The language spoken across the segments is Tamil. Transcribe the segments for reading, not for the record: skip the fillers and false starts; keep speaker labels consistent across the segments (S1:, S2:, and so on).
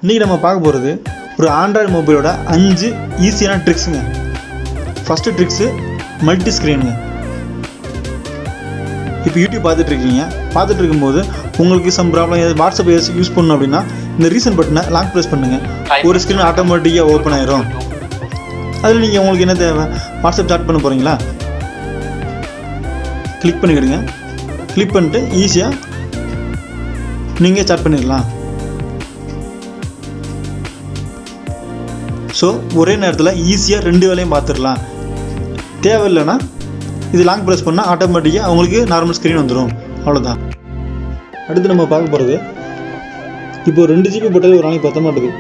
S1: இன்றைக்கி நம்ம பார்க்க போகிறது ஒரு ஆண்ட்ராய்டு மொபைலோட 5 ஈஸியான ட்ரிக்ஸுங்க. ஃபஸ்ட்டு ட்ரிக்ஸு மல்டி ஸ்க்ரீனுங்க. இப்போ யூடியூப் பார்த்துட்டு இருக்கும்போது உங்களுக்கு சம் ப்ராப்ளம் வாட்ஸ்அப் யூஸ் பண்ணணும் அப்படின்னா இந்த ரீசன் பட்டனை லாங் ப்ரெஸ் பண்ணுங்கள். ஒரு ஸ்க்ரீன் ஆட்டோமேட்டிக்காக ஓப்பன் ஆயிரும். அதில் நீங்கள் உங்களுக்கு என்ன தேவை, வாட்ஸ்அப் சாட் பண்ண போகிறீங்களா, கிளிக் பண்ணிக்கிடுங்க. கிளிக் பண்ணிட்டு ஈஸியாக நீங்கள் சாட் பண்ணிடலாம். ஸோ ஒரே நேரத்தில் ஈஸியாக 2 வேலையும் பார்த்துடலாம். தேவையில்லைன்னா இது லாங் ப்ரெஸ் பண்ணால் ஆட்டோமேட்டிக்காக அவங்களுக்கு நார்மல் ஸ்க்ரீன் வந்துடும். அவ்வளோதான். அடுத்து நம்ம பார்க்க போகிறது, இப்போது 2 GB போட்டாலே ஒரு நாளைக்கு பற்ற மாட்டுது.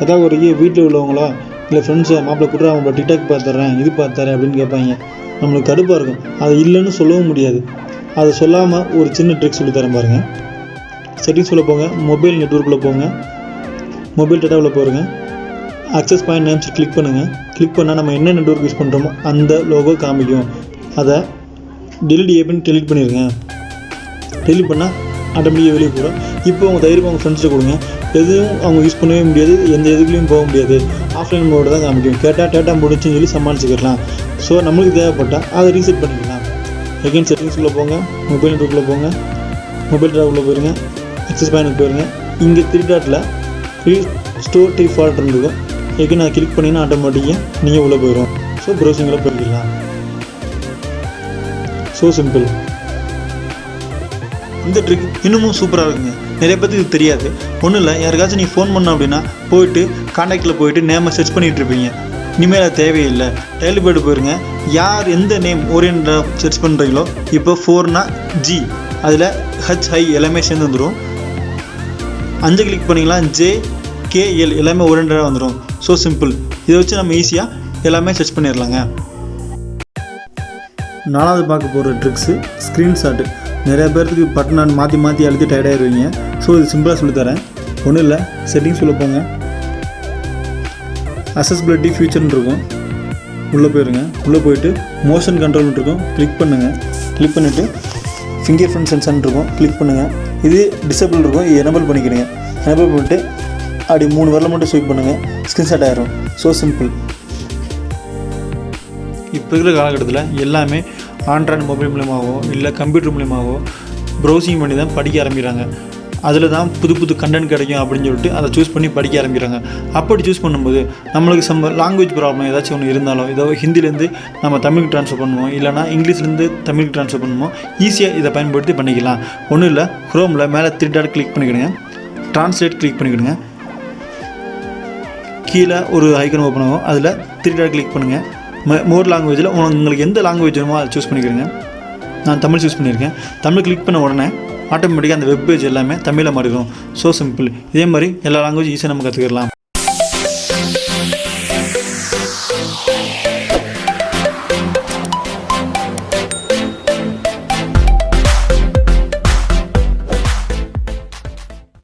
S1: அதாவது ஒரு வீட்டில் உள்ளவங்களா இல்லை ஃப்ரெண்ட்ஸை மாப்பிள்ளை கூட்டுற அவங்கள டிக்டாக் பார்த்துட்றேன் இது பார்த்துறேன் அப்படின்னு கேட்பாங்க. நம்மளுக்கு கடுப்பாக இருக்கும். அது இல்லைன்னு சொல்லவும் முடியாது. அதை சொல்லாமல் ஒரு சின்ன ட்ரிக் சொல்லித்தரேன் பாருங்கள். செட்டிங்ஸ்குள்ளே போங்க, மொபைல் நெட்வொர்க்கில் போங்க, மொபைல் டேட்டாவில் போடுங்க, அக்சஸ் பாயிண்ட் நேம்ஸ் கிளிக் பண்ணுங்கள். கிளிக் பண்ணால் நம்ம என்ன நெட்வொர்க் யூஸ் பண்ணுறோமோ அந்த லோகோ காமிக்கும். அதை டெலிட் ஏபின்னு டெலிட் பண்ணிடுங்க. டெலிட் பண்ணால் ஆட்டோமேட்டிக்காக வெளியே போகிறோம். இப்போ அவங்க தைரியமாக அவங்க ஃப்ரெண்ட்ஸை கொடுங்க. எதுவும் அவங்க யூஸ் பண்ணவே முடியாது, எந்த இதுக்குலையும் போக முடியாது. ஆஃப்லைன் மோடு தான் காமிக்கும். கேட்டால் டேட்டா முடிச்சுன்னு சொல்லி சமாளிச்சுக்கலாம். ஸோ நம்மளுக்கு தேவைப்பட்டால் அதை ரீசெட் பண்ணிக்கலாம். எகைன் செட்டிங்ஸ்குள்ளே போங்க, மொபைல் நெட்வொர்க்கில் போங்க, மொபைல் டேட்டாக்குள்ளே போயிருங்க, அக்சஸ் பாயிண்ட்டுக்கு போயிருங்க. இங்கே 3 டாட்டில் ஸ்டோர் டிஃபால்ட் இருக்கும். எகைன் அதை கிளிக் பண்ணிங்கன்னா ஆட்டோமேட்டிக்காக நீங்கள் உள்ளே போயிடும். ஸோ ப்ரௌசிங்கில் போய்க்கலாம். So simple. இந்த ட்ரிக் இன்னமும் சூப்பராக இருக்குங்க. நிறைய பேருக்கு இது தெரியாது. ஒன்றும் இல்லை, யாருக்காச்சும் நீங்கள் ஃபோன் பண்ணோம் அப்படின்னா போயிட்டு கான்டாக்டில் போயிட்டு நேமை சர்ச் பண்ணிகிட்டு இருப்பீங்க. இனிமேல் அது தேவையில்லை. டெய்லி போய்ட்டு போயிருங்க. யார் எந்த நேம் ஓரியன்டாக சர்ச் பண்ணுறீங்களோ, இப்போ 4னா G, அதில் HI எல்லாமே சேர்ந்து வந்துடும். 5 கிளிக் பண்ணிக்கலாம், JKL எல்லாமே ஓரியன்டாக வந்துடும். So simple. இதை வச்சு நம்ம ஈஸியாக எல்லாமே சர்ச் பண்ணிடலாங்க. 4வது பார்க்க போகிற ட்ரிக்ஸு ஸ்க்ரீன்ஷாட்டு. நிறைய பேர்த்துக்கு பட்டன் மாற்றி அழுத்தி டயர்டாகிடுவீங்க. ஸோ இது சிம்பிளாக சொல்லித்தரேன். ஒன்றும் இல்லை, செட்டிங்ஸ் உள்ள போங்க, அசஸ்பிலிட்டி ஃபியூச்சர்னு இருக்கும், உள்ளே போயிருங்க. உள்ளே போயிட்டு மோஷன் கண்ட்ரோல்னு இருக்கும், கிளிக் பண்ணுங்கள். கிளிக் பண்ணிவிட்டு ஃபிங்கர் பிரிண்ட் சென்சர்னு இருக்கும், கிளிக் பண்ணுங்கள். இது டிசேபிள் இருக்கும், இது எனபிள் பண்ணிக்கிறீங்க. எனபிள் பண்ணிவிட்டு அப்படி 3 வரல மட்டும் ஸ்வைப் பண்ணுங்கள், ஸ்க்ரீன்ஷாட் ஆயிரும். So simple. இப்போ இருக்கிற காலகட்டத்தில் எல்லாமே ஆண்ட்ராய்டு மொபைல் மூலியமாகவோ இல்லை கம்ப்யூட்டர் மூலியமாகவோ ப்ரௌசிங் பண்ணி தான் படிக்க ஆரம்பிக்கிறாங்க. அதில் தான் புது கண்டென்ட் கிடைக்கும் அப்படின்னு சொல்லிட்டு அதை சூஸ் பண்ணி படிக்க ஆரம்பிக்கிறாங்க. அப்படி சூஸ் பண்ணும்போது நம்மளுக்கு லாங்குவேஜ் ப்ராப்ளம் ஏதாச்சும் ஒன்று இருந்தாலும், ஏதோ ஹிந்திலேருந்து நம்ம தமிழுக்கு ட்ரான்ஸ்ஃபர் பண்ணுவோம், இல்லைனா இங்கிலீஷ்லேருந்து தமிழுக்கு ட்ரான்ஸ்ஃபர் பண்ணுவோம். ஈஸியாக இதை பயன்படுத்தி பண்ணிக்கலாம். ஒன்றும் இல்லை, க்ரோமில் மேலே 3 டாட் கிளிக் பண்ணிக்கிடுங்க, ட்ரான்ஸ்லேட் கிளிக் பண்ணிக்கிடுங்க. கீழே ஒரு ஐக்கன் ஓப்பன் ஆகும், அதில் 3 டாட் கிளிக் பண்ணுங்கள். மோர் லாங்குவேஜில் உங்களுக்கு எந்த லாங்குவேஜ் வேணுமோ அதை சூஸ் பண்ணிக்கிறேங்க. நான் தமிழ் சூஸ் பண்ணியிருக்கேன். தமிழ் கிளிக் பண்ண உடனே ஆட்டோமேட்டிக்காக அந்த வெப் பேஜ் எல்லாமே தமிழில் மாறிடும். So simple. இதே மாதிரி எல்லா லாங்குவேஜ் ஈஸியாக நம்ம கற்றுக்கலாம்.